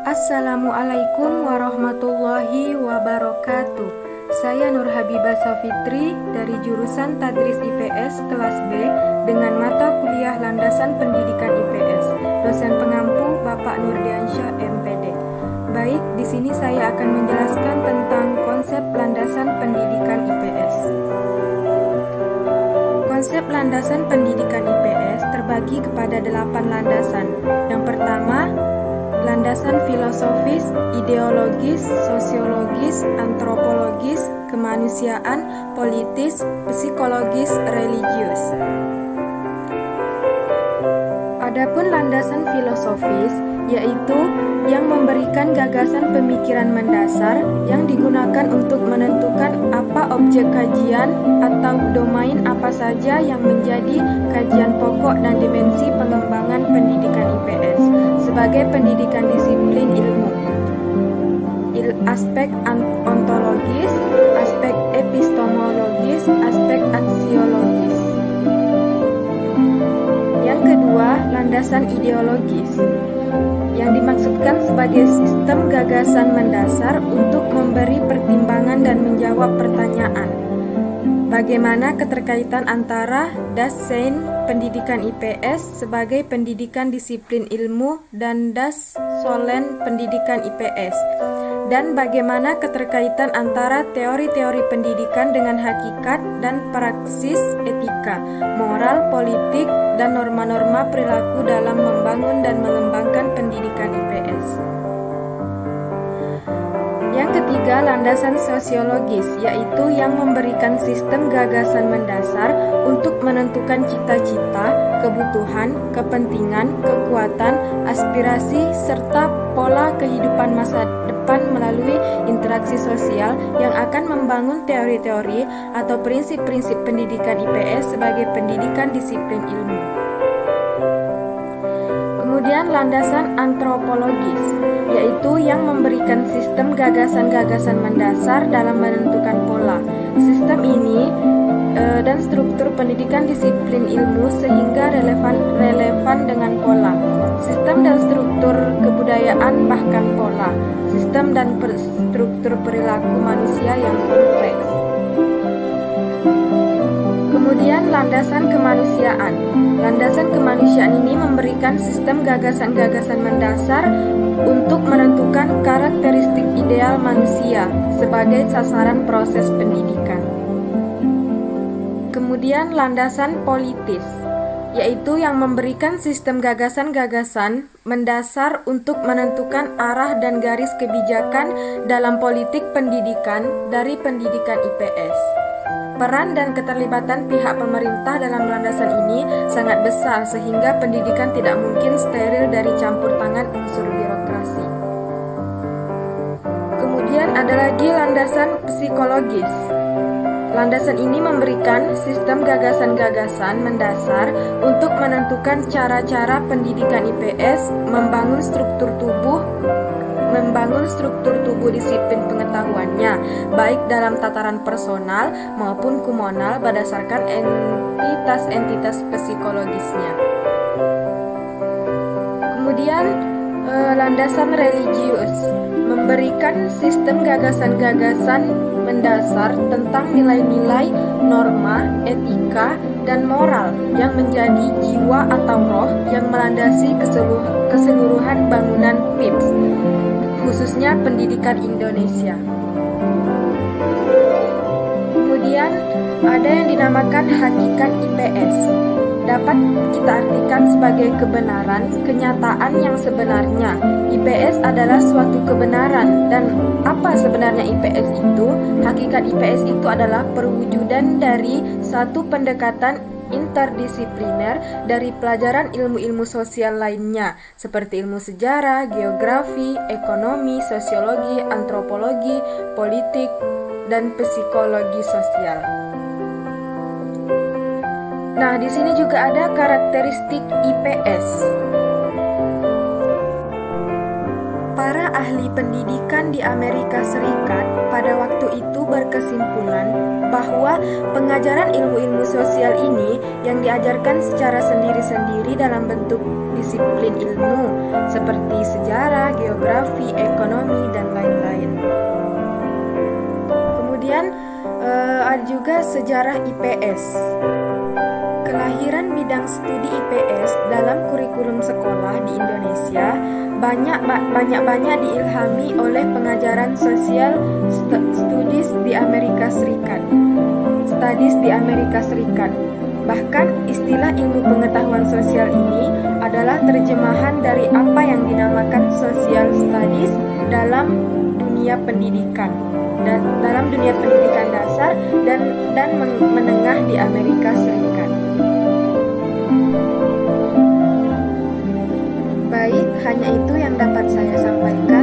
Assalamualaikum warahmatullahi wabarakatuh. Saya Nur Habibah Safitri dari jurusan Tadris IPS kelas B dengan mata kuliah Landasan Pendidikan IPS. Dosen pengampu Bapak Nurdiansyah MPD. Baik, di sini saya akan menjelaskan tentang konsep landasan pendidikan IPS. Konsep landasan pendidikan IPS terbagi kepada 8 landasan. Yang pertama, landasan filosofis, ideologis, sosiologis, antropologis, kemanusiaan, politis, psikologis, religius. Adapun landasan filosofis, yaitu yang memberikan gagasan pemikiran mendasar yang digunakan untuk menentukan apa objek kajian atau domain apa saja yang menjadi kajian pokok dan dimensi pengembangan pendidikan IPS sebagai pendidikan disiplin ilmu. Aspek ontologis, aspek epistemologis, aspek aksiologis. Yang kedua, landasan ideologis, yang dimaksudkan sebagai sistem gagasan mendasar untuk memberi pertimbangan dan menjawab pertanyaan. Bagaimana keterkaitan antara Dasein pendidikan IPS sebagai pendidikan disiplin ilmu dan Solen pendidikan IPS? Dan bagaimana keterkaitan antara teori-teori pendidikan dengan hakikat dan praksis etika, moral, politik, dan norma-norma perilaku dalam membangun dan mengembangkan pendidikan IPS. Yang ketiga, landasan sosiologis, yaitu yang memberikan sistem gagasan mendasar untuk menentukan cita-cita, kebutuhan, kepentingan, kekuatan, aspirasi, serta pola kehidupan masa depan melalui interaksi sosial yang akan membangun teori-teori atau prinsip-prinsip pendidikan IPS sebagai pendidikan disiplin ilmu. Kemudian landasan antropologis, yaitu yang memberikan sistem gagasan-gagasan mendasar dalam menentukan pola. Sistem ini dan struktur pendidikan disiplin ilmu sehingga relevan dengan pola. Sistem dan struktur kebudayaan bahkan pola. Sistem dan struktur perilaku manusia yang kompleks. Kemudian landasan kemanusiaan. Landasan kemanusiaan ini memberikan sistem gagasan-gagasan mendasar untuk menentukan karakteristik ideal manusia sebagai sasaran proses pendidikan. Kemudian landasan politis, yaitu yang memberikan sistem gagasan-gagasan mendasar untuk menentukan arah dan garis kebijakan dalam politik pendidikan dari pendidikan IPS. Peran dan keterlibatan pihak pemerintah dalam landasan ini sangat besar sehingga pendidikan tidak mungkin steril dari campur tangan unsur birokrasi. Kemudian ada lagi landasan psikologis. Landasan ini memberikan sistem gagasan-gagasan mendasar untuk menentukan cara-cara pendidikan IPS membangun struktur tubuh disiplin pengetahuannya, baik dalam tataran personal maupun komunal berdasarkan entitas-entitas psikologisnya. Kemudian landasan religius memberikan sistem gagasan-gagasan mendasar tentang nilai-nilai, norma, etika, dan moral yang menjadi jiwa atau roh yang melandasi keseluruhan bangunan PIPS, khususnya pendidikan Indonesia. Kemudian ada yang dinamakan hakikat IPS. Dapat kita artikan sebagai kebenaran, kenyataan yang sebenarnya. IPS adalah suatu kebenaran. Dan apa sebenarnya IPS itu? Hakikat IPS itu adalah perwujudan dari satu pendekatan interdisipliner dari pelajaran ilmu-ilmu sosial lainnya seperti ilmu sejarah, geografi, ekonomi, sosiologi, antropologi, politik, dan psikologi sosial. Nah, di sini juga ada karakteristik IPS. Para ahli pendidikan di Amerika Serikat pada waktu itu berkesimpulan bahwa pengajaran ilmu-ilmu sosial ini yang diajarkan secara sendiri-sendiri dalam bentuk disiplin ilmu seperti sejarah, geografi, ekonomi, dan lain-lain. Kemudian ada juga sejarah IPS. Kelahiran bidang studi IPS dalam kurikulum sekolah di Indonesia banyak diilhami oleh pengajaran Social Studies di Amerika Serikat. Bahkan istilah ilmu pengetahuan sosial ini adalah terjemahan dari apa yang dinamakan Social Studies dalam dunia pendidikan dasar dan menengah di Amerika Serikat. Baik, hanya itu yang dapat saya sampaikan.